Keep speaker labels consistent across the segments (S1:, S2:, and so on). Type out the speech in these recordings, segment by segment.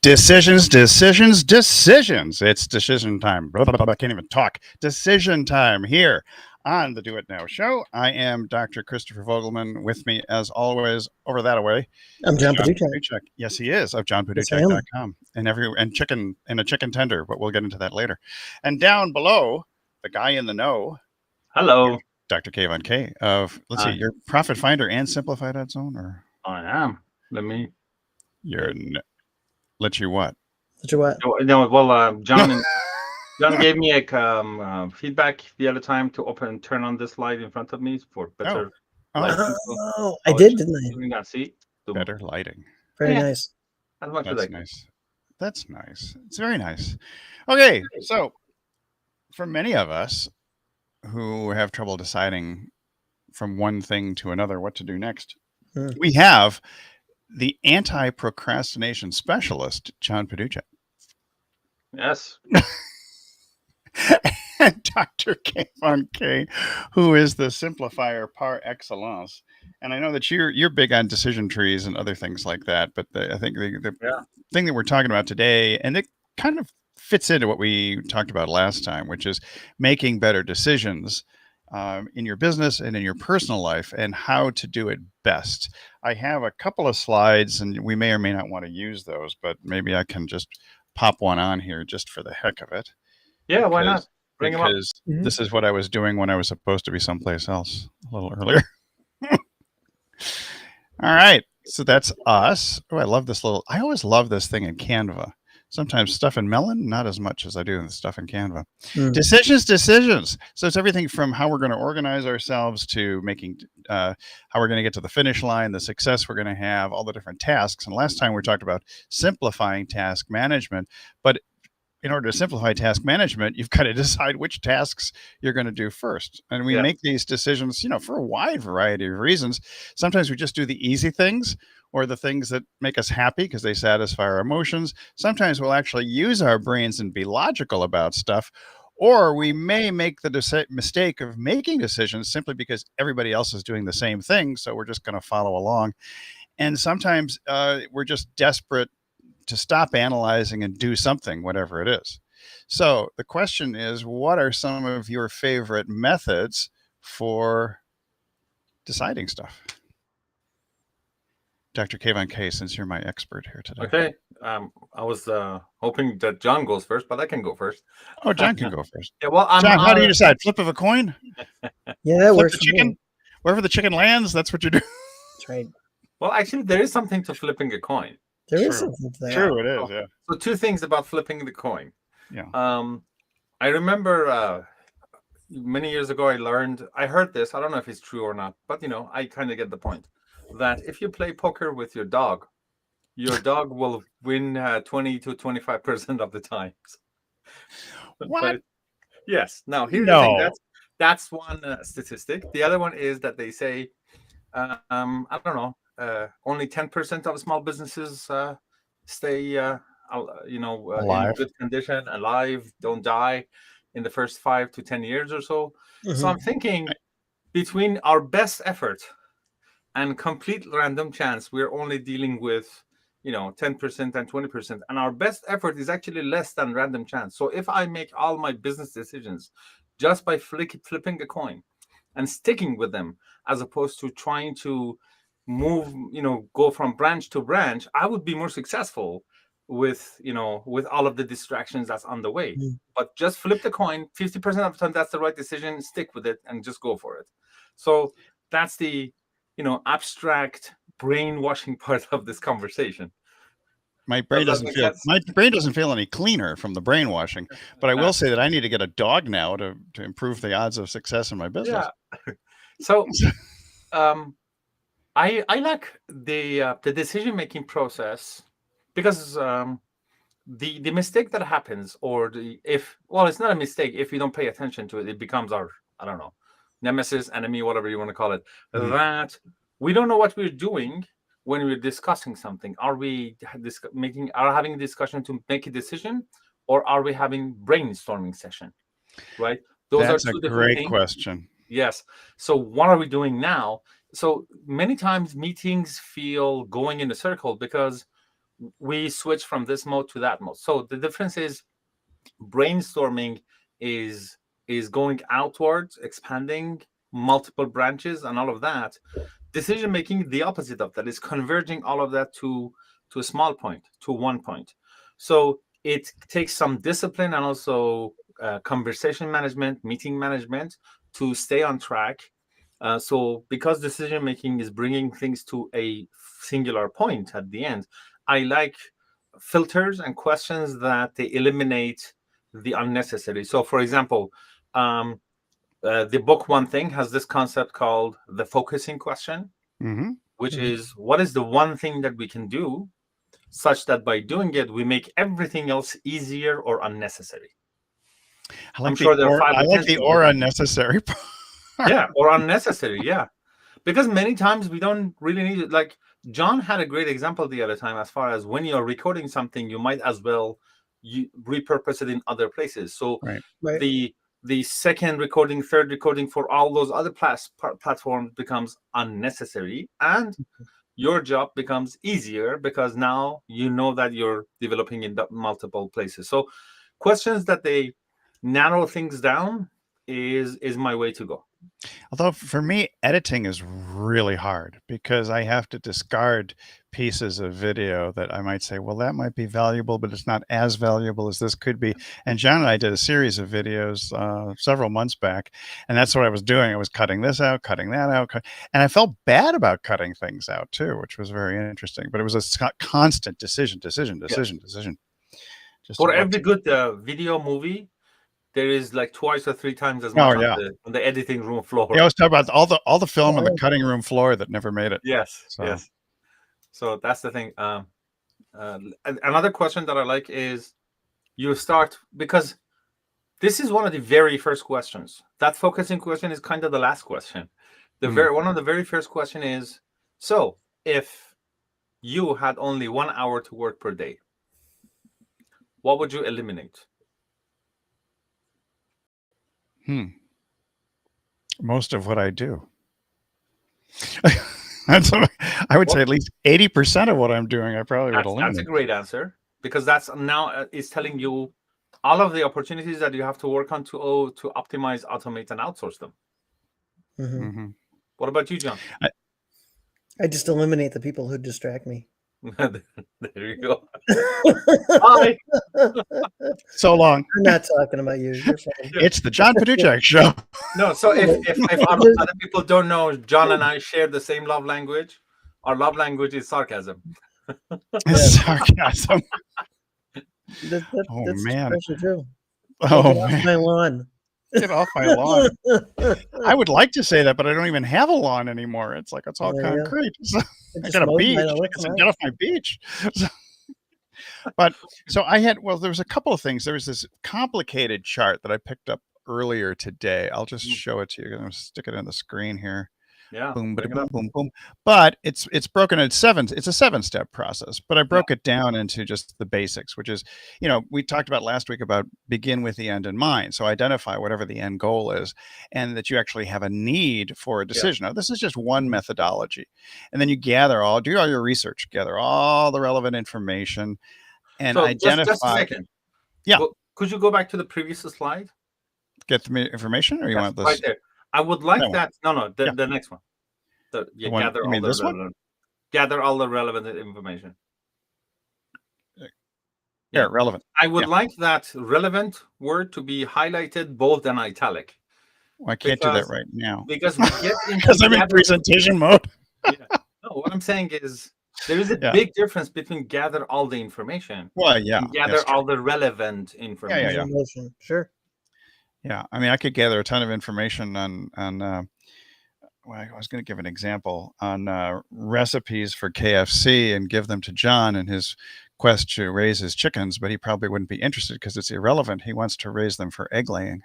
S1: Decisions, decisions, decisions. It's decision time. Blah, blah, blah, I can't even talk. Decision time here on the Do It Now show. I am Dr. Christopher Vogelmann. With me, as always, over that away
S2: I'm
S1: is
S2: John
S1: John
S2: Paduchak.
S1: Paduchak. Yes, he is, of
S2: Yes, I am.
S1: johnpaduchak.com. And a chicken tender, but we'll get into that later. And down below, the guy in the know,
S3: Hello.
S1: Dr. Kayvon K of, let's see, your Profit Finder and Simplify.zone, or
S3: I am. Let me.
S1: your, let you what?
S2: Let you what?
S3: No, well, John gave me a feedback the other time to turn on this light in front of me for better lighting.
S2: Oh, I did, didn't I?
S3: You can see
S1: Better lighting.
S2: Very
S3: Yeah.
S2: nice.
S3: as much as I
S1: That's
S3: can.
S1: nice. That's nice. It's very nice. Okay, so for many of us who have trouble deciding from one thing to another what to do next, we have the anti-procrastination specialist, John Paduchak.
S3: Yes.
S1: And Dr. Kayvon K, who is the simplifier par excellence. And I know that you're big on decision trees and other things like that, but I think the thing that we're talking about today, and it kind of fits into what we talked about last time, which is making better decisions in your business and in your personal life, and how to do it best. I have a couple of slides, and we may or may not want to use those, but maybe I can just pop one on here just for the heck of it.
S3: Yeah, why not? Bring them up.
S1: Because this is what I was doing when I was supposed to be someplace else a little earlier. All right. So that's us. Oh, I love this I always love this thing in Canva. Sometimes stuff in Melon, not as much as I do in the stuff in Canva. Decisions. So it's everything from how we're going to organize ourselves to making, how we're going to get to the finish line, the success we're going to have, all the different tasks. And last time we talked about simplifying task management, but in order to simplify task management, you've got to decide which tasks you're going to do first. And we make these decisions, for a wide variety of reasons. Sometimes we just do the easy things, or the things that make us happy because they satisfy our emotions. Sometimes we'll actually use our brains and be logical about stuff. Or we may make the mistake of making decisions simply because everybody else is doing the same thing. So we're just going to follow along. And sometimes we're just desperate to stop analyzing and do something, whatever it is. So the question is, what are some of your favorite methods for deciding stuff? Dr. Kayvon K, since you're my expert here today.
S3: Okay. I was hoping that John goes first, but I can go first.
S1: Oh, John can go first.
S3: Yeah, well,
S1: John, how do you decide? Flip of a coin?
S2: Yeah, that
S1: Flip
S2: works.
S1: the chicken? Wherever the chicken lands, that's what you do.
S2: That's right.
S3: Well, actually, there is something to flipping a coin.
S2: There is something to that.
S1: True, it is, yeah.
S3: So two things about flipping the coin.
S1: Yeah.
S3: I remember many years ago, I heard this. I don't know if it's true or not, but I kind of get the point that if you play poker with your dog will win 20 to 25% of the times.
S1: What?
S3: But, yes. Now here's the thing. That's one statistic. The other one is that they say, I don't know, only 10% of small businesses stay, alive, in good condition, alive, don't die in the first 5 to 10 years or so. So I'm thinking between our best effort and complete random chance, we're only dealing with, 10% and 20%. And our best effort is actually less than random chance. So if I make all my business decisions just by flipping a coin and sticking with them, as opposed to trying to move, go from branch to branch, I would be more successful with all of the distractions that's on the way. But just flip the coin 50% of the time. That's the right decision. Stick with it and just go for it. So that's the abstract brainwashing part of this conversation.
S1: My brain doesn't feel any cleaner from the brainwashing, but I will say that I need to get a dog now to improve the odds of success in my business.
S3: Yeah. So I like the decision making process, because the mistake that happens, or it's not a mistake if you don't pay attention to it, it becomes our, I don't know, nemesis, enemy, whatever you want to call it. That we don't know what we're doing when we're discussing something. Are we having a discussion to make a decision, or are we having brainstorming session? Right.
S1: That's a great question.
S3: Yes. So what are we doing now? So many times meetings feel going in a circle because we switch from this mode to that mode. So the difference is brainstorming is going outwards, expanding multiple branches and all of that. Decision making, the opposite of that, is converging all of that to a small point, to one point. So it takes some discipline and also conversation management, meeting management to stay on track. So because decision making is bringing things to a singular point at the end, I like filters and questions that they eliminate the unnecessary. So for example, the book One Thing has this concept called the focusing question, which is, what is the one thing that we can do such that by doing it, we make everything else easier or unnecessary?
S1: I'm sure there are 5 I like the or unnecessary part.
S3: Yeah, or unnecessary, yeah. Because many times we don't really need it. Like John had a great example the other time, as far as when you're recording something, you might as well repurpose it in other places. So the second recording, third recording for all those other platforms becomes unnecessary, and your job becomes easier because now you know that you're developing in multiple places. So questions that they narrow things down is my way to go.
S1: Although for me, editing is really hard because I have to discard pieces of video that I might say, well, that might be valuable, but it's not as valuable as this could be. And John and I did a series of videos several months back, and that's what I was doing. I was cutting this out, cutting that out, and I felt bad about cutting things out too, which was very interesting. But it was a constant decision. Just
S3: for every good video movie, there is like 2 or 3 times as much on the editing room floor.
S1: Yeah, I was talking about all the film on the cutting room floor that never made it.
S3: Yes, yes. So that's the thing. Another question that I like is you start, because this is one of the very first questions. That focusing question is kind of the last question. One of the very first question is, so if you had only 1 hour to work per day, what would you eliminate?
S1: Most of what I do. I would say at least 80% of what I'm doing, I probably would eliminate.
S3: That's a great answer, because that's now it's telling you all of the opportunities that you have to work on to optimize, automate, and outsource them. What about you, John?
S2: I just eliminate the people who distract me.
S3: There you go. Bye.
S1: So long.
S2: I'm not talking about you. You're fine.
S1: It's the John Paduchak show.
S3: No, so if other people don't know, John and I share the same love language. Our love language is sarcasm.
S1: Sarcasm.
S2: That's
S1: man.
S2: True.
S1: Oh,
S2: Get off my lawn.
S1: Get off my lawn. I would like to say that, but I don't even have a lawn anymore. It's like, it's all concrete. So I got a beach. Get off my beach. But so there was a couple of things. There was this complicated chart that I picked up earlier today. I'll just show it to you. I'm going to stick it on the screen here.
S3: Yeah.
S1: Boom, boom, boom, boom. But it's broken into it's a 7-step process, but I broke it down into just the basics, which is, we talked about last week about begin with the end in mind. So identify whatever the end goal is, and that you actually have a need for a decision. Now, this is just one methodology. And then you do all your research, gather all the relevant information, and identify.
S3: Just a second.
S1: Yeah.
S3: Well, could you go back to the previous slide?
S1: Get the information, or you want this?
S3: Right there. I would like that. No, the next one. Gather all the relevant information.
S1: Yeah, relevant.
S3: I would like that relevant word to be highlighted, bold, and italic.
S1: Well, I can't do that right now.
S3: Because we get into
S1: because I'm in presentation mode.
S3: No, what I'm saying is there is a big difference between gather all the information.
S1: Well, yeah.
S3: And gather all the relevant information.
S2: Yeah. Sure.
S1: Yeah, I mean, I could gather a ton of information on I was going to give an example on recipes for KFC and give them to John in his quest to raise his chickens, but he probably wouldn't be interested because it's irrelevant. He wants to raise them for egg laying.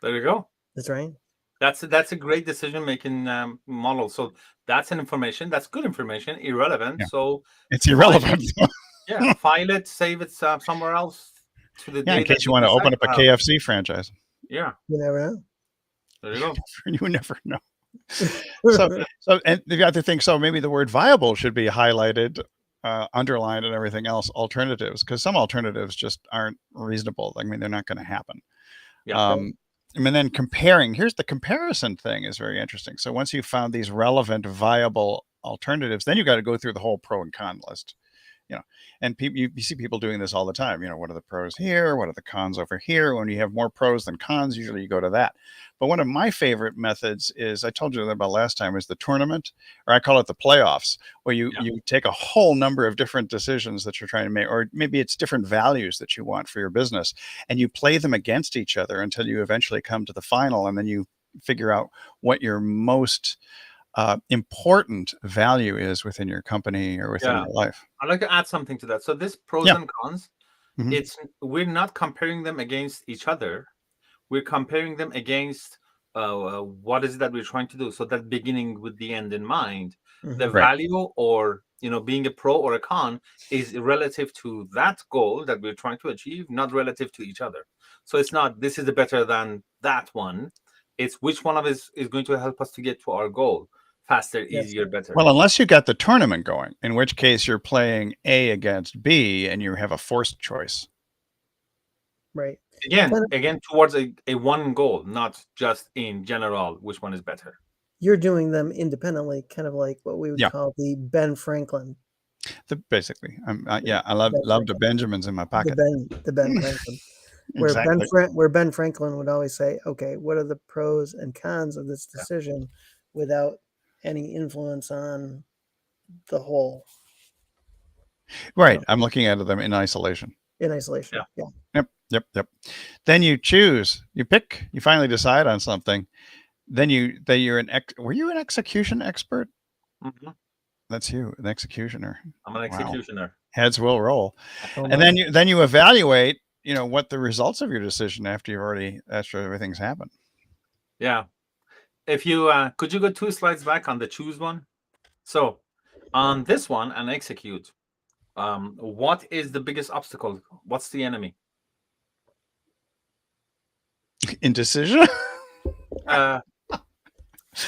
S3: There you go.
S2: That's right.
S3: That's a great decision-making model. So that's an information. That's good information. Irrelevant. Yeah. So
S1: it's irrelevant.
S3: File it, save it somewhere else.
S1: In case you want to open up a KFC franchise.
S3: Yeah.
S2: You never know.
S3: There you go.
S1: You never know. So and the other thing, so maybe the word viable should be highlighted underlined and everything else, alternatives, because some alternatives just aren't reasonable. I mean, they're not going to happen.
S3: Yeah.
S1: And then comparing, here's the comparison thing is very interesting. So once you've found these relevant, viable alternatives, then you got to go through the whole pro and con list. And people, you see people doing this all the time. What are the pros here? What are the cons over here? When you have more pros than cons, usually you go to that. But one of my favorite methods is, I told you about last time, is the tournament, or I call it the playoffs, where you take a whole number of different decisions that you're trying to make, or maybe it's different values that you want for your business, and you play them against each other until you eventually come to the final, and then you figure out what your most important value is within your company or within your life.
S3: I'd like to add something to that. So this pros and cons,
S1: Mm-hmm.
S3: we're not comparing them against each other. We're comparing them against what is it that we're trying to do. So that beginning with the end in mind, the value or being a pro or a con is relative to that goal that we're trying to achieve, not relative to each other. So it's not this is better than that one. It's which one of us is going to help us to get to our goal faster, easier, better.
S1: Well, unless you got the tournament going, in which case you're playing A against B and you have a forced choice.
S2: Right.
S3: Again, towards a one goal, not just in general, which one is better.
S2: You're doing them independently, kind of like what we would call the Ben Franklin.
S1: Basically, I love the Benjamins in my pocket.
S2: The Ben Franklin. Where Ben Franklin would always say, okay, what are the pros and cons of this decision without any influence on the whole?
S1: Right. I'm looking at them in isolation.
S2: Yeah.
S1: Yep. Then you choose, you pick, you finally decide on something. Then you're were you an execution expert?
S3: Mm-hmm.
S1: That's you, an executioner.
S3: I'm an executioner.
S1: Wow. Heads will roll. And then you evaluate, what the results of your decision after everything's happened.
S3: Yeah. If you could you go 2 slides back on the choose one? So on this one and execute, what is the biggest obstacle? What's the enemy?
S1: Indecision.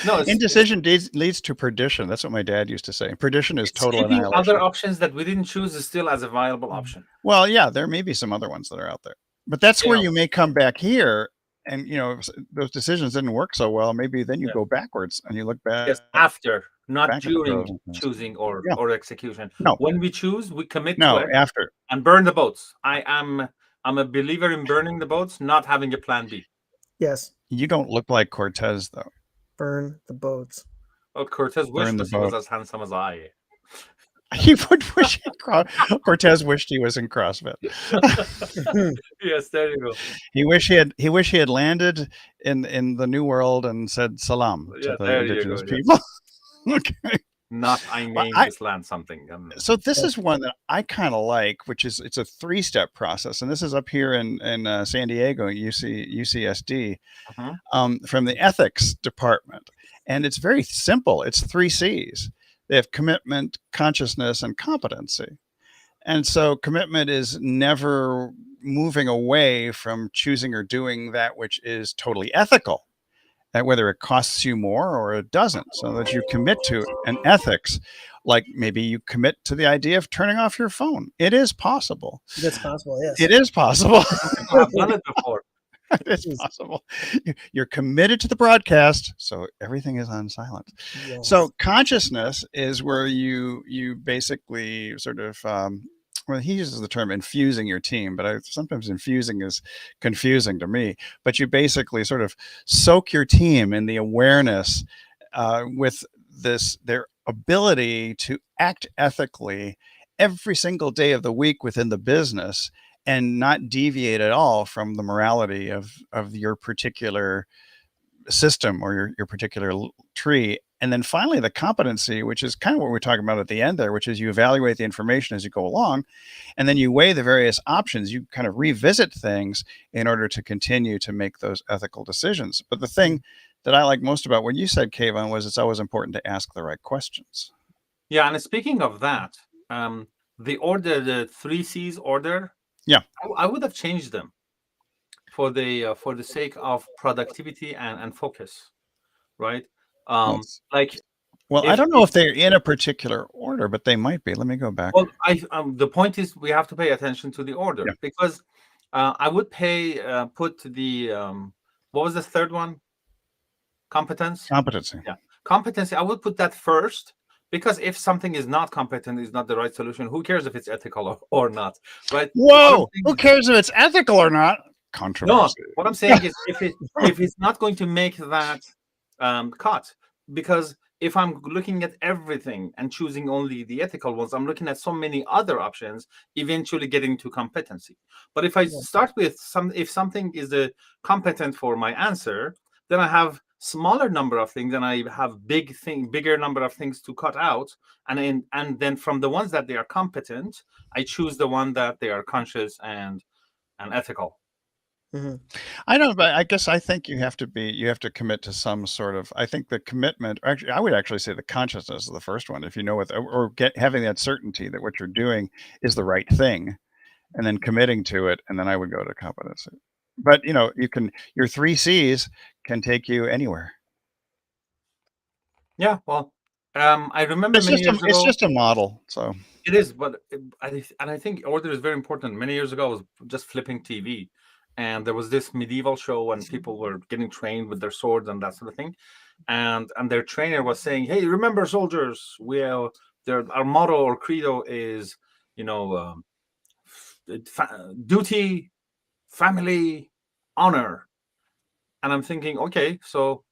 S3: No,
S1: indecision leads to perdition. That's what my dad used to say. Perdition is total annihilation.
S3: Other options that we didn't choose is still as a viable option.
S1: Well, yeah, there may be some other ones that are out there, but that's where you may come back here, and if those decisions didn't work so well, maybe then you go backwards and you look back.
S3: Yes, after, not during choosing or execution.
S1: No.
S3: When we choose, we commit to it.
S1: After.
S3: And burn the boats. I'm a believer in burning the boats, not having a plan B.
S2: Yes.
S1: You don't look like Cortez, though.
S2: Burn the boats.
S3: Well, Cortez wished he was as handsome as I.
S1: He would wish Cortez wished he was in CrossFit.
S3: Yes, there you go.
S1: He wish he had landed in the New World and said salam to the indigenous people. Okay.
S3: Not I named this land something.
S1: So this is one that I kind of like, which is it's a 3-step process, and this is up here in San Diego, UCSD, from the ethics department, and it's very simple. It's 3 C's. They have commitment, consciousness, and competency. And so commitment is never moving away from choosing or doing that which is totally ethical, and whether it costs you more or it doesn't, so that you commit to an ethics, like maybe you commit to the idea of turning off your phone. It is possible.
S2: That's possible, yes.
S1: It is possible.
S3: I've done it before.
S1: It's possible. You're committed to the broadcast, so everything is on silent. Yes. So consciousness is where you basically sort of well, he uses the term infusing your team, but sometimes infusing is confusing to me. But you basically sort of soak your team in the awareness with their ability to act ethically every single day of the week within the business, and not deviate at all from the morality of your particular system or your particular tree. And then finally, the competency, which is kind of what we're talking about at the end there, which is you evaluate the information as you go along, and then you weigh the various options. You kind of revisit things in order to continue to make those ethical decisions. But the thing that I like most about what you said, Kayvon, was it's always important to ask the right questions.
S3: Yeah, and speaking of that, the order, the 3 C's order, I would have changed them for the sake of productivity and focus, right? Like
S1: Well, I don't know if they're in a particular order, but they might be. Let me go back.
S3: Well, the point is we have to pay attention to the order, because I would put the what was the third one? Competency. Yeah, competency. I would put that first, because if something is not competent, is not the right solution, who cares if it's ethical or not? Right?
S1: Whoa! Who cares if it's ethical or not? Controversy.
S3: No, what I'm saying is if it's not going to make that cut, because if I'm looking at everything and choosing only the ethical ones, I'm looking at so many other options, eventually getting to competency. But if I start with if something is competent for my answer, then I have smaller number of things, and I have bigger number of things to cut out, and then from the ones that they are competent, I choose the one that they are conscious and ethical.
S1: I don't, but I guess I think you have to commit to some sort of, I think the commitment, actually, I would actually say the consciousness is the first one. If you know what, or having that certainty that what you're doing is the right thing, and then committing to it, and then I would go to competency. But your 3 C's can take you anywhere.
S3: Yeah, well, I remember many years ago.
S1: It's just a model, so
S3: it is. But I think order is very important. Many years ago, I was just flipping TV, and there was this medieval show when people were getting trained with their swords and that sort of thing, and their trainer was saying, "Hey, remember, soldiers, our motto or credo is, duty, family, honor." And I'm thinking, okay, so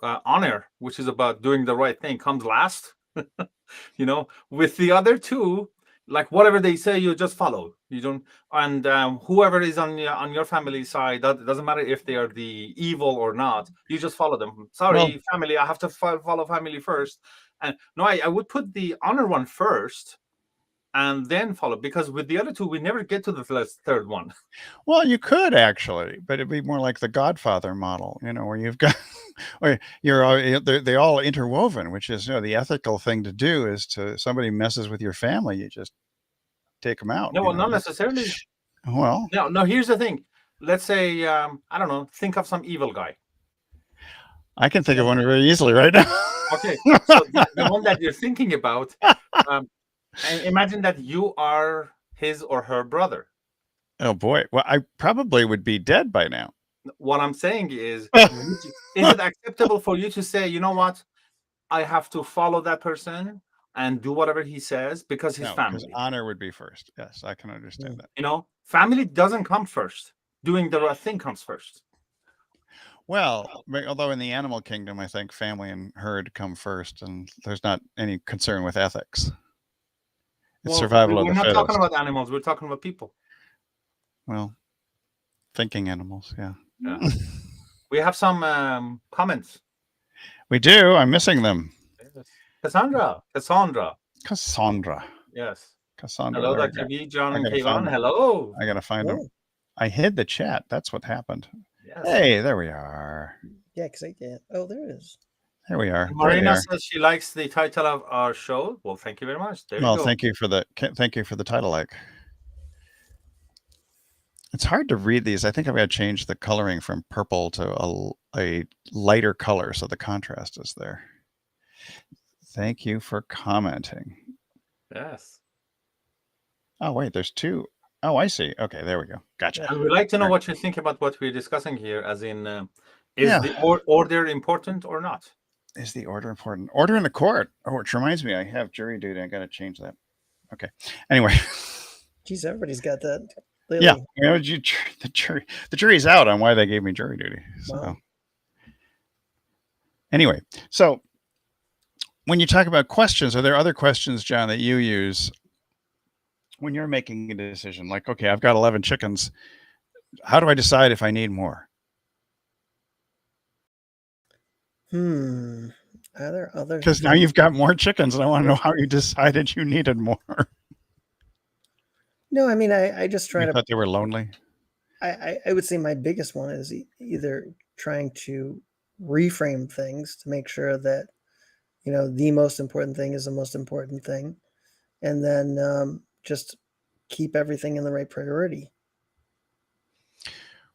S3: honor, which is about doing the right thing, comes last. With the other two, like whatever they say, you just follow. You don't, and whoever is on your family side, that doesn't matter if they are the evil or not. You just follow them. Sorry, family, I have to follow family first. And no, I would put the honor one first, and then follow, because with the other two, we never get to the third one.
S1: Well, you could actually, but it'd be more like the Godfather model, where you've got, or they all interwoven, which is, the ethical thing to do is somebody messes with your family, you just take them out.
S3: No, well, not necessarily.
S1: Well,
S3: no. Here's the thing. Let's say, I don't know. Think of some evil guy.
S1: I can think of one very easily right now.
S3: Okay, so the one that you're thinking about. And imagine that you are his or her brother.
S1: Oh boy. Well, I probably would be dead by now.
S3: What I'm saying is it acceptable for you to say, you know what? I have to follow that person and do whatever he says because his family.
S1: Honor would be first. Yes, I can understand
S3: that. Family doesn't come first. Doing the right thing comes first.
S1: Well, although in the animal kingdom, I think family and herd come first, and there's not any concern with ethics. It's survival of the fittest.
S3: We're not talking about animals. We're talking about people.
S1: Well, thinking animals, yeah.
S3: We have some comments.
S1: We do. I'm missing them.
S3: Cassandra. Yes.
S1: Cassandra.
S3: Hello, Dr. V. John and Kayvon. Hello.
S1: I got to find them. I hid the chat. That's what happened.
S3: Yes.
S1: Hey, there we are.
S2: Yeah, because I can't. Oh, there it is.
S1: There we are.
S3: Marina says she likes the title of our show. Well, thank you very much. There you go.
S1: Thank you for the title. Like, it's hard to read these. I think I've got to change the coloring from purple to a lighter color so the contrast is there. Thank you for commenting.
S3: Yes.
S1: Oh wait, there's 2. Oh, I see. Okay, there we go. Gotcha.
S3: And we'd like to know what you think about what we're discussing here, as in, is the order important or not?
S1: Is the order important? Order in the court. Oh, which reminds me, I have jury duty. I got to change that. Okay. Anyway.
S2: Geez, everybody's got that. Lately.
S1: Yeah. The jury's out on why they gave me jury duty. So. Wow. Anyway, so when you talk about questions, are there other questions, John, that you use when you're making a decision? Like, okay, I've got 11 chickens. How do I decide if I need more?
S2: Are there other?
S1: Because now you've got more chickens, and I want to know how you decided you needed more.
S2: No, I mean, I just try to.
S1: Thought they were lonely.
S2: I would say my biggest one is either trying to reframe things to make sure that the most important thing is the most important thing, and then just keep everything in the right priority.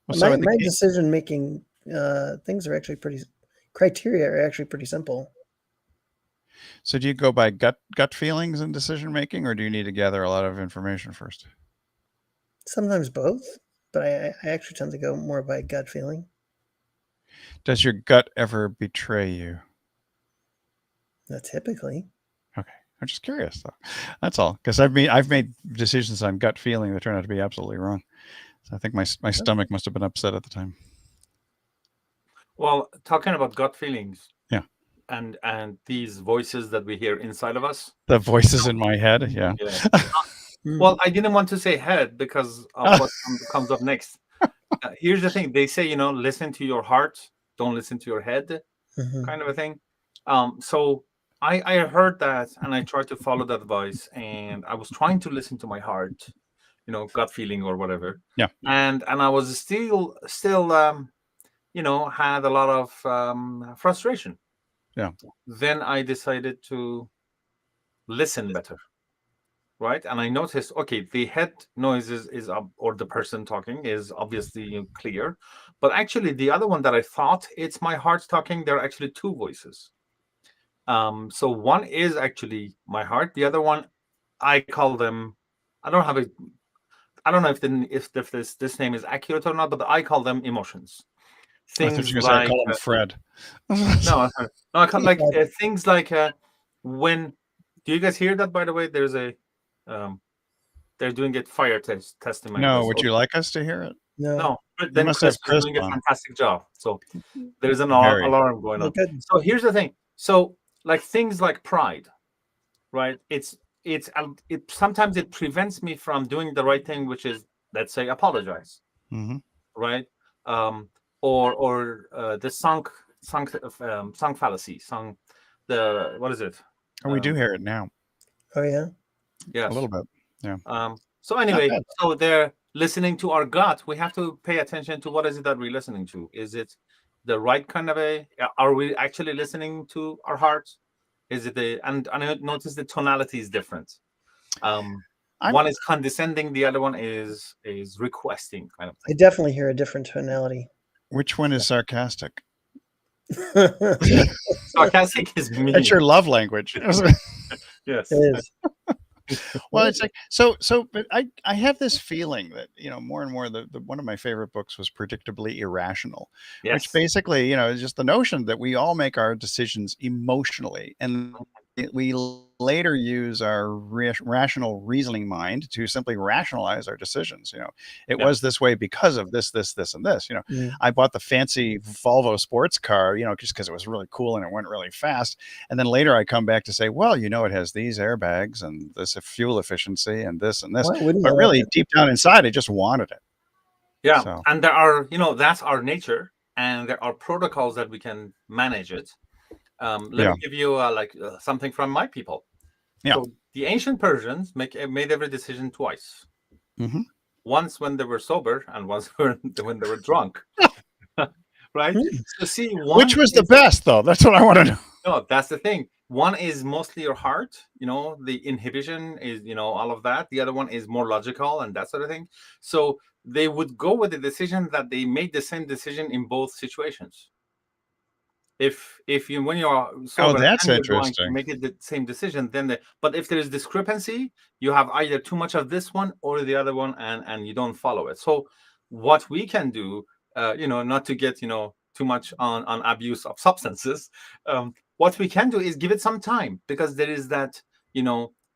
S2: Well, my decision making things are actually criteria are actually pretty simple.
S1: So do you go by gut feelings in decision making, or do you need to gather a lot of information first?
S2: Sometimes both, but I actually tend to go more by gut feeling.
S1: Does your gut ever betray you?
S2: Not typically.
S1: Okay, I'm just curious though. That's all, because I've made decisions on gut feeling that turn out to be absolutely wrong. So I think my stomach must have been upset at the time.
S3: Well, talking about gut feelings,
S1: Yeah,
S3: and these voices that we hear inside of us.
S1: the voices in my head. Yeah.
S3: Well, I didn't want to say head because of what comes up next. Here's the thing: they say, listen to your heart, don't listen to your head, kind of a thing. So I heard that, and I tried to follow that advice, and I was trying to listen to my heart, gut feeling or whatever.
S1: Yeah.
S3: And I was still had a lot of frustration.
S1: Yeah.
S3: Then I decided to listen better, right? And I noticed, okay, the head noises is up, or the person talking is obviously clear, but actually the other one that I thought it's my heart talking, there are actually two voices. So one is actually my heart. The other one, I call them. I don't know if this name is accurate or not, but I call them emotions.
S1: I thought you were going to call him Fred.
S3: No, I call things like when. Do you guys hear that? By the way, there's a. They're doing a fire test in my
S1: No,
S3: house.
S1: would you like us to hear it?
S3: No. Then
S1: must
S3: Chris
S1: have
S3: is doing a fantastic job. So there's an
S1: Harry.
S3: alarm going on. So here's the thing. So like things like pride, right? It sometimes it prevents me from doing the right thing, which is, let's say, apologize, right? Or the sunk fallacy, what is it?
S1: Oh, we do hear it now.
S2: Oh yeah.
S3: Yes.
S1: A little bit. Yeah.
S3: So anyway, so they're listening to our gut. We have to pay attention to what is it that we're listening to. Is it the right kind of are we actually listening to our heart? Is it and I notice the tonality is different. One is condescending, the other one is requesting, kind of thing.
S2: I definitely hear a different tonality.
S1: Which one is sarcastic?
S3: Sarcastic is me.
S1: That's your love language.
S3: Yes.
S2: It is.
S1: Well, it's like so but I have this feeling that more and more the one of my favorite books was Predictably Irrational.
S3: Yes.
S1: Which basically is just the notion that we all make our decisions emotionally, and we later use our rational reasoning mind to simply rationalize our decisions. It was this way because of this, and this. I bought the fancy Volvo sports car, just because it was really cool and it went really fast. And then later I come back to say, well, it has these airbags and this fuel efficiency and this and this. But really, deep down inside, I just wanted it.
S3: Yeah, so. And there are, that's our nature, and there are protocols that we can manage it. Let me give you something from my people.
S1: Yeah.
S3: So the ancient Persians made every decision twice. Once when they were sober, and once when they were drunk. Right? So see,
S1: which was the best, though? That's what I want to know.
S3: No, that's the thing. One is mostly your heart, the inhibition is, all of that. The other one is more logical and that sort of thing. So they would go with the decision that they made the same decision in both situations. If you, when you're sober,
S1: that's interesting.
S3: make it the same decision, then but if there is discrepancy, you have either too much of this one or the other one, and you don't follow it. So what we can do, not to get too much on abuse of substances, what we can do is give it some time, because there is that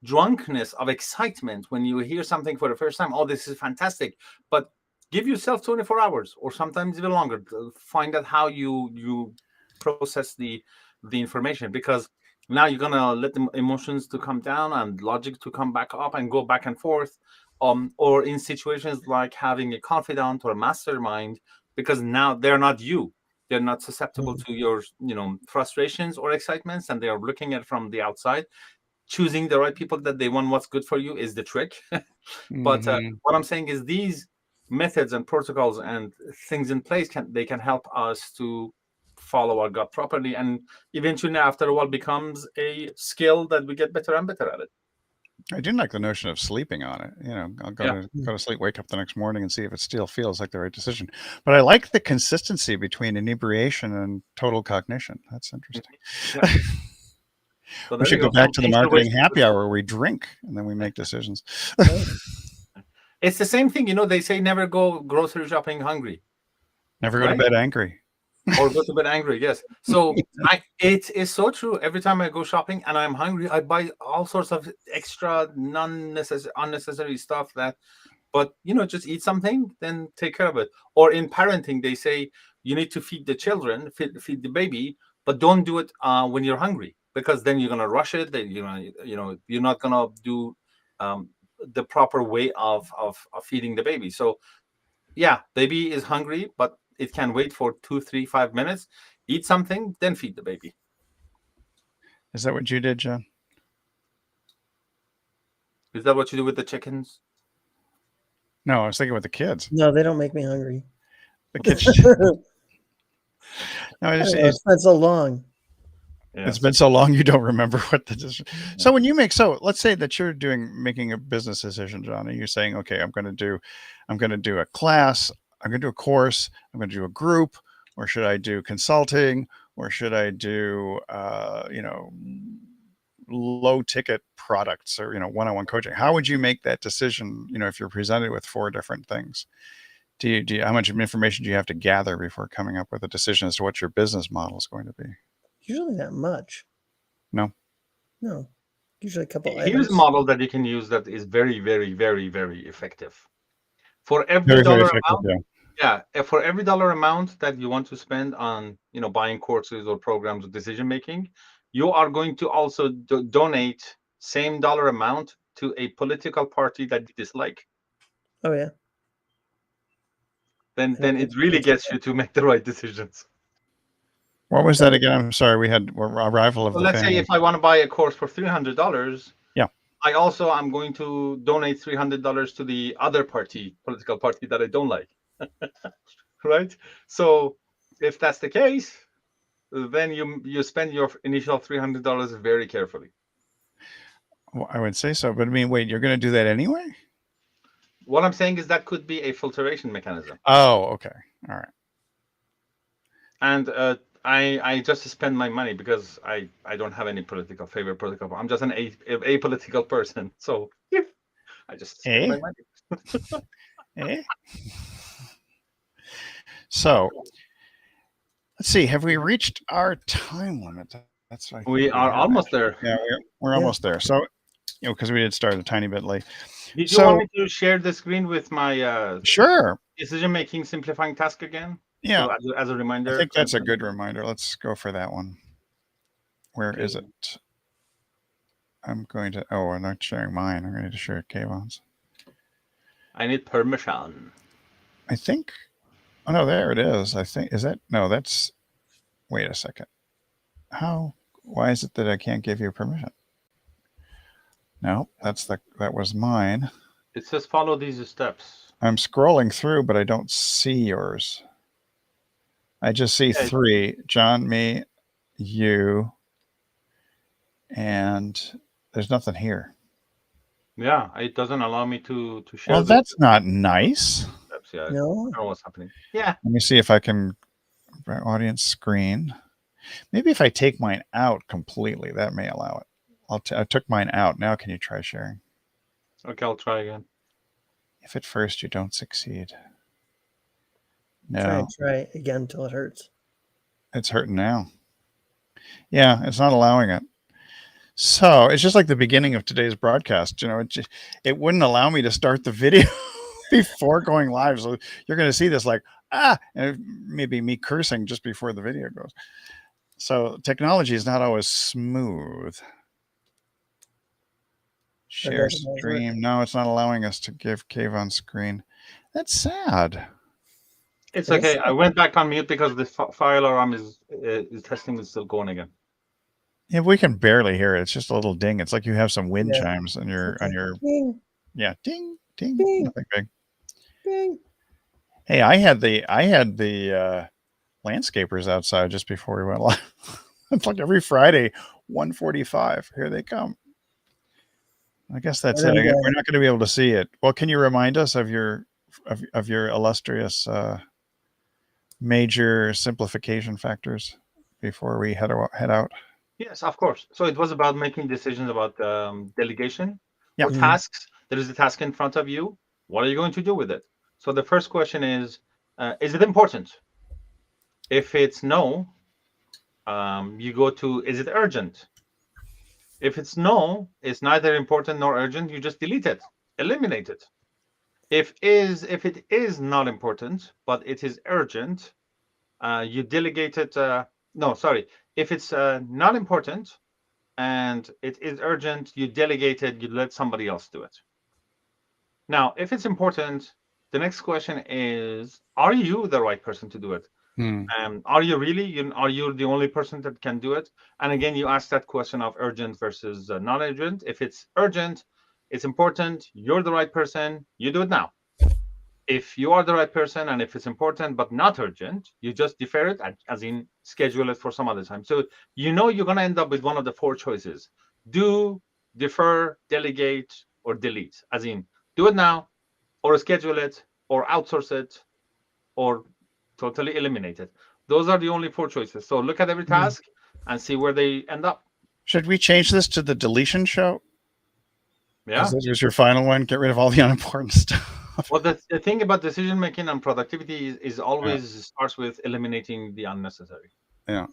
S3: drunkenness of excitement when you hear something for the first time. Oh, this is fantastic! But give yourself 24 hours or sometimes even longer to find out how you process the information, because now you're gonna let the emotions to come down and logic to come back up and go back and forth, or in situations like having a confidant or a mastermind, because now they're not you, they're not susceptible to your frustrations or excitements, and they are looking at it from the outside. Choosing the right people that they want what's good for you is the trick. But what I'm saying is these methods and protocols and things in place can help us to follow our gut properly, and eventually after a while becomes a skill that we get better and better at it.
S1: I didn't like the notion of sleeping on it. I'll go to sleep, wake up the next morning and see if it still feels like the right decision. But I like the consistency between inebriation and total cognition. That's interesting.
S3: So
S1: we should go back to the marketing happy hour where we drink and then we make decisions.
S3: It's the same thing. They say never go grocery shopping hungry.
S1: Never go to bed angry.
S3: Or go to bed angry, yes. So it is so true. Every time I go shopping and I'm hungry, I buy all sorts of extra unnecessary stuff but just eat something, then take care of it. Or in parenting, they say you need to feed the children, feed the baby, but don't do it when you're hungry, because then you're gonna rush it. Then you're not gonna do the proper way of feeding the baby. So yeah, baby is hungry, but it can wait for 2, 3, 5 minutes. Eat something, then feed the baby.
S1: Is that what you did, John?
S3: Is that what you do with the chickens?
S1: No, I was thinking with the kids.
S2: No, they don't make me hungry.
S1: The kids. No,
S2: it's been so long.
S1: Yes. It's been so long you don't remember what the decision. So when you let's say that you're making a business decision, John, and you're saying, okay, I'm going to do a class, I'm going to do a course, I'm going to do a group, or should I do consulting, or should I do low ticket products, or one-on-one coaching? How would you make that decision? If you're presented with 4 different things, do you how much information do you have to gather before coming up with a decision as to what your business model is going to be?
S2: Usually not much.
S1: No.
S2: Usually a couple
S3: Here's
S2: items.
S3: a model that you can use that is very, very, very, very effective. For every dollar amount, for every dollar amount that you want to spend on, buying courses or programs or decision making, you are going to also donate same dollar amount to a political party that you dislike.
S2: Oh yeah.
S3: Then it really gets you to make the right decisions.
S1: What was that again? I'm sorry, we had a rival of the
S3: let's
S1: family.
S3: say if I want to buy a course for $300,
S1: yeah,
S3: I'm going to donate $300 to the other political party that I don't like. Right? So if that's the case, then you spend your initial $300 very carefully.
S1: Well, I would say so, but I mean, wait, you're going to do that anyway?
S3: What I'm saying is that could be a filtration mechanism.
S1: Oh, okay. All right.
S3: And I just spend my money because I don't have any favorite political. I'm just an apolitical person. So I just spend my money.
S1: So let's see. Have we reached our time limit? That's what
S3: we are almost there.
S1: Yeah, we're almost there. So, because we did start a tiny bit late.
S3: Did you want me to share the screen with my
S1: sure
S3: decision making simplifying task again?
S1: Yeah.
S3: So as a reminder.
S1: I think that's a good reminder. Let's go for that one. Where is it? I'm going to. Oh, I'm not sharing mine. I'm going to share Kayvon's.
S3: I need permission.
S1: I think. Oh no, there it is. I think that's. Wait a second. How? Why is it that I can't give you permission? No, that was mine.
S3: It says follow these steps.
S1: I'm scrolling through, but I don't see yours. I just see 3: John, me, you, and there's nothing here.
S3: Yeah, it doesn't allow me to share.
S1: Well, that's not nice.
S3: Steps. Yeah,
S2: no.
S3: I don't know what's happening. Yeah.
S1: Let me see if I can. Audience screen. Maybe if I take mine out completely, that may allow it. I took mine out. Now can you try sharing?
S3: Okay, I'll try again.
S1: If at first you don't succeed. No.
S2: Try again until it hurts.
S1: It's hurting now. Yeah, it's not allowing it. So it's just like the beginning of today's broadcast. It wouldn't allow me to start the video before going live. So you're going to see this and maybe me cursing just before the video goes. So technology is not always smooth. Share stream. No, it's not allowing us to give Kayvon screen. That's sad.
S3: It's okay. I went back on mute because the fire alarm is testing is still going again.
S1: Yeah, we can barely hear it. It's just a little ding. It's like you have some wind chimes on your
S2: ding.
S1: Yeah, ding, ding, ding. Nothing big.
S2: Ding.
S1: Hey, I had the landscapers outside just before we went live. It's like every Friday, 1:45. Here they come. I guess that's it. We're not going to be able to see it. Well, can you remind us of your illustrious major simplification factors before we head out?
S3: Yes, of course. So it was about making decisions about delegation or
S2: Mhm.
S3: tasks. There is a task in front of you. What are you going to do with it? So the first question is it important? If it's no, you go to, is it urgent? If it's no, it's neither important nor urgent, you just delete it, eliminate it. If it is not important, but it is urgent, you delegate it. No, sorry. If it's not important and it is urgent, you delegate it, you let somebody else do it. Now, if it's important, the next question is, are you the right person to do it? Are you really? Are you the only person that can do it? And again, you ask that question of urgent versus non-urgent. If it's urgent, it's important, you're the right person, you do it now. If you are the right person and if it's important but not urgent, you just defer it, as in schedule it for some other time. So you're going to end up with one of the four choices: do, defer, delegate, or delete. As in, do it now, or schedule it, or outsource it, or totally eliminate it. Those are the only four choices. So look at every task and see where they end up.
S1: Should we change this to the deletion show?
S3: Yeah.
S1: This was your final one. Get rid of all the unimportant stuff.
S3: Well, the thing about decision making and productivity is always starts with eliminating the unnecessary.
S1: Yeah.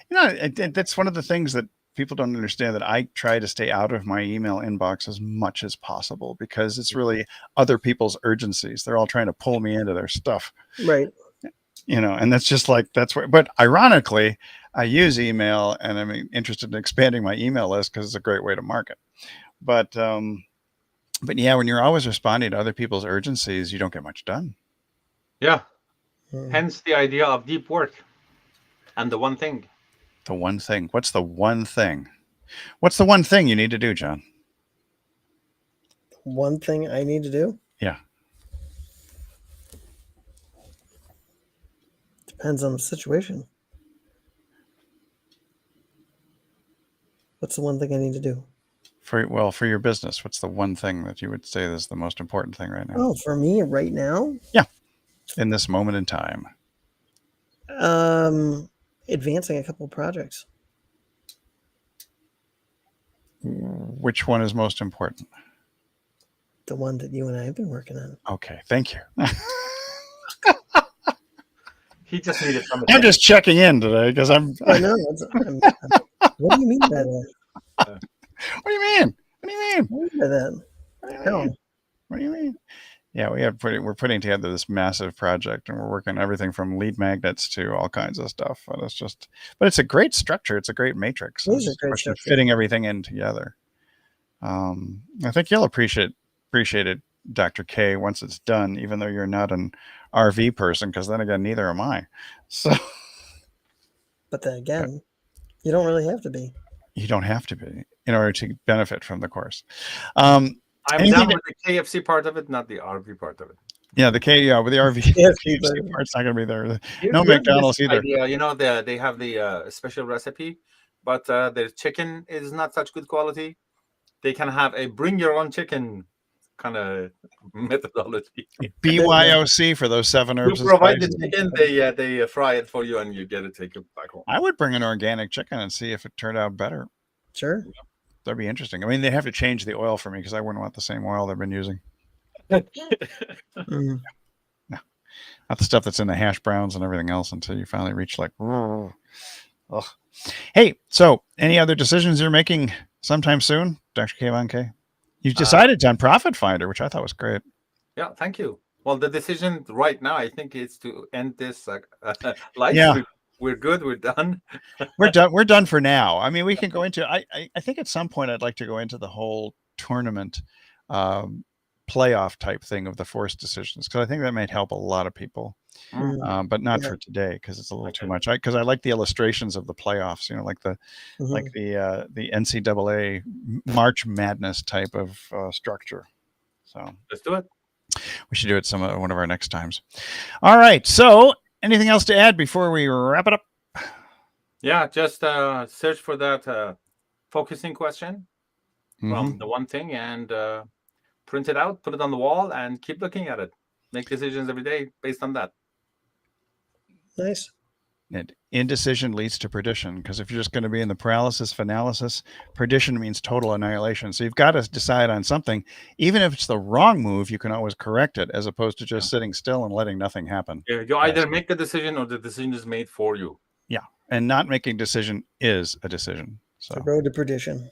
S1: That's one of the things that people don't understand, that I try to stay out of my email inbox as much as possible, because it's really other people's urgencies. They're all trying to pull me into their stuff.
S2: Right.
S1: And that's just like, that's where, but ironically, I use email and I'm interested in expanding my email list because it's a great way to market. But yeah, when you're always responding to other people's urgencies, you don't get much done.
S3: Yeah. Hence the idea of deep work and the one thing.
S1: The one thing. What's the one thing? What's the one thing you need to do, John?
S2: One thing I need to do?
S1: Yeah.
S2: Depends on the situation. What's the one thing I need to do?
S1: For your business, what's the one thing that you would say is the most important thing right now?
S2: Oh, for me right now?
S1: Yeah. In this moment in time.
S2: Advancing a couple of projects.
S1: Which one is most important?
S2: The one that you and I have been working on.
S1: Okay, thank you.
S3: He just needed some.
S1: I'm just checking in today because I'm.
S2: I know. What do you mean by that?
S1: What do you mean? What do you mean?
S2: What do you mean by that?
S1: What do you mean? Yeah, we're putting together this massive project, and we're working everything from lead magnets to all kinds of stuff. And it's a great structure. It's a great matrix.
S2: It is a great structure.
S1: Fitting everything in together. I think you'll appreciate it, Dr. K, once it's done, even though you're not an RV person, because then again, neither am I. So,
S2: but then again, you don't really have to be.
S1: You don't have to be in order to benefit from the course.
S3: I'm down with the KFC part of it, not the RV part of it.
S1: Yeah, with the RV KFC part's not going to be there. No McDonald's either.
S3: Idea, they have the special recipe, but their chicken is not such good quality. They can have a bring your own chicken kind of methodology.
S1: BYOC for those 7 herbs.
S3: You provide the chicken, they fry it for you, and you get to take it back home.
S1: I would bring an organic chicken and see if it turned out better.
S2: Sure.
S1: That'd be interesting. I mean, they have to change the oil for me because I wouldn't want the same oil they've been using. No, not the stuff that's in the hash browns and everything else until you finally reach like, ugh. Hey, so any other decisions you're making sometime soon, Dr. Kayvon K? You decided on Profit Finder, which I thought was great.
S3: Yeah, thank you. Well, the decision right now, I think, is to end this live.
S1: Yeah.
S3: We're good. We're done.
S1: We're done for now. I mean, we can go into. I think at some point I'd like to go into the whole tournament playoff type thing of the forced decisions, because I think that might help a lot of people, but not for today because it's a little too much. Because I like the illustrations of the playoffs. Like the NCAA March Madness type of structure. So
S3: let's do it.
S1: We should do it one of our next times. All right. So. Anything else to add before we wrap it up?
S3: Yeah, just search for that focusing question from the one thing and print it out, put it on the wall, and keep looking at it. Make decisions every day based on that.
S2: Nice.
S1: Indecision leads to perdition, because if you're just going to be in the paralysis of analysis, perdition means total annihilation. So you've got to decide on something. Even if it's the wrong move, you can always correct it, as opposed to just sitting still and letting nothing happen.
S3: Yeah, you either make the decision or the decision is made for you.
S1: Yeah, and not making decision is a decision. So
S2: the road to perdition.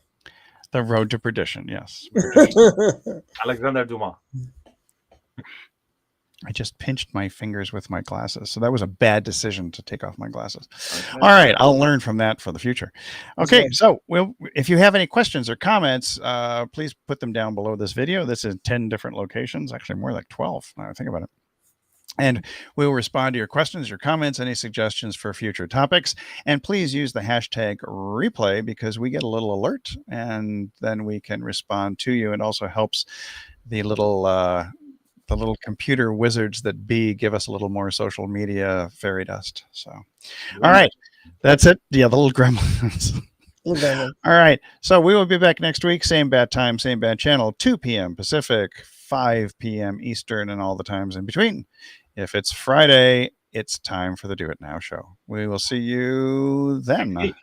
S1: The road to perdition, yes.
S3: Alexander Dumas.
S1: I just pinched my fingers with my glasses. So that was a bad decision to take off my glasses. Okay. All right. I'll learn from that for the future. Okay. So if you have any questions or comments, please put them down below this video. This is 10 different locations, actually more like 12 now I think about it. And we will respond to your questions, your comments, any suggestions for future topics. And please use the hashtag replay, because we get a little alert and then we can respond to you. It also helps the little computer wizards that be give us a little more social media fairy dust. So, all right, that's it. Yeah, the little gremlins. All right, so we will be back next week. Same bad time, same bad channel, 2 p.m. Pacific, 5 p.m. Eastern, and all the times in between. If it's Friday, it's time for the Do It Now show. We will see you then.